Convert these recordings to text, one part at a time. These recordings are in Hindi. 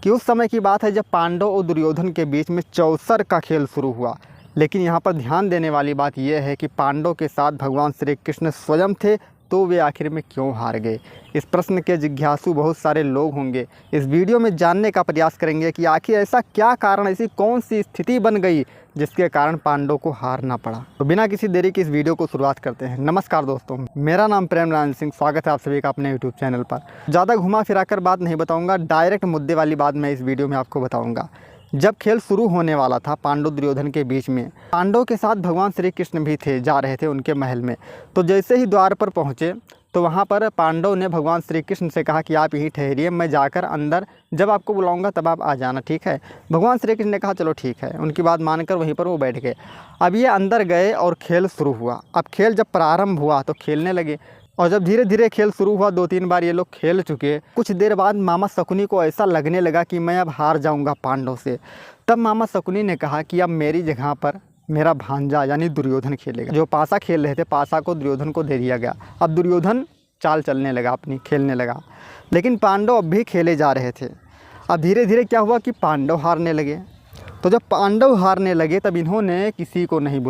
कि उस समय की बात है जब पांडव और दुर्योधन के बीच में चौसर का खेल शुरू हुआ। लेकिन यहाँ पर ध्यान देने वाली बात यह है कि पांडव के साथ भगवान श्री कृष्ण स्वयं थे, तो वे आखिर में क्यों हार गए। इस प्रश्न के जिज्ञासु बहुत सारे लोग होंगे। इस वीडियो में जानने का प्रयास करेंगे कि आखिर ऐसा क्या कारण, ऐसी कौन सी स्थिति बन गई जिसके कारण पांडव को हारना पड़ा। तो बिना किसी देरी के इस वीडियो को शुरुआत करते हैं। नमस्कार दोस्तों, मेरा नाम प्रेम नारायण सिंह, स्वागत है आप सभी का अपने यूट्यूब चैनल पर। ज़्यादा घुमा फिरा कर बात नहीं बताऊँगा, डायरेक्ट मुद्दे वाली बात मैं इस वीडियो में आपको बताऊँगा। जब खेल शुरू होने वाला था पांडव दुर्योधन के बीच में, पांडव के साथ भगवान श्री कृष्ण भी थे, जा रहे थे उनके महल में। तो जैसे ही द्वार पर पहुँचे तो वहाँ पर पांडव ने भगवान श्री कृष्ण से कहा कि आप यहीं ठहरिए, मैं जाकर अंदर जब आपको बुलाऊंगा तब आप आ जाना, ठीक है। भगवान श्री कृष्ण ने कहा चलो ठीक है। उनकी बात मानकर वहीं पर वो बैठ गए। अब ये अंदर गए और खेल शुरू हुआ। अब खेल जब प्रारंभ हुआ तो खेलने लगे, और जब धीरे धीरे खेल शुरू हुआ, 2-3 बार ये लोग खेल चुके। कुछ देर बाद मामा शकुनी को ऐसा लगने लगा कि मैं अब हार जाऊंगा पांडव से। तब मामा शकुनी ने कहा कि अब मेरी जगह पर मेरा भांजा यानी दुर्योधन खेलेगा। जो पासा खेल रहे थे, पासा को दुर्योधन को दे दिया गया। अब दुर्योधन चाल चलने लगा, अपनी खेलने लगा। लेकिन पांडव अब भी खेले जा रहे थे। अब धीरे धीरे क्या हुआ कि पांडव हारने लगे। तो जब पांडव हारने लगे तब इन्होंने किसी को नहीं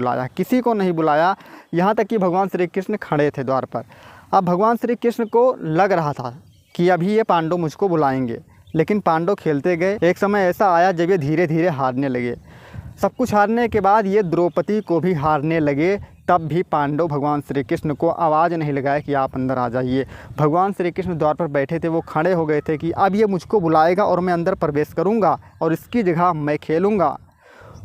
बुलाया, यहाँ तक कि भगवान श्री कृष्ण खड़े थे द्वार पर। अब भगवान श्री कृष्ण को लग रहा था कि अभी ये पांडव मुझको बुलाएंगे, लेकिन पांडव खेलते गए। एक समय ऐसा आया जब ये धीरे धीरे हारने लगे। सब कुछ हारने के बाद ये द्रौपदी को भी हारने लगे। तब भी पांडव भगवान श्री कृष्ण को आवाज़ नहीं लगाया कि आप अंदर आ जाइए। भगवान श्री कृष्ण द्वार पर बैठे थे, वो खड़े हो गए थे कि अब ये मुझको बुलाएगा और मैं अंदर प्रवेश करूंगा और इसकी जगह मैं खेलूंगा।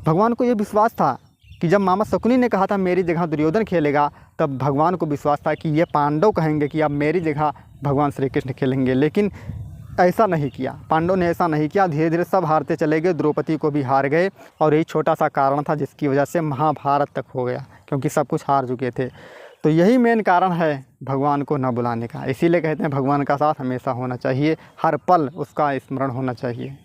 भगवान को ये विश्वास था कि जब मामा शकुनी ने कहा था मेरी जगह दुर्योधन खेलेगा, तब भगवान को विश्वास था कि ये पांडव कहेंगे कि अब मेरी जगह भगवान श्री कृष्ण खेलेंगे। लेकिन ऐसा नहीं किया, पांडव ने ऐसा नहीं किया। धीरे धीरे सब हारते चले गए, द्रौपदी को भी हार गए। और यही छोटा सा कारण था जिसकी वजह से महाभारत तक हो गया, क्योंकि सब कुछ हार चुके थे। तो यही मेन कारण है भगवान को न बुलाने का। इसीलिए कहते हैं भगवान का साथ हमेशा होना चाहिए, हर पल उसका स्मरण होना चाहिए।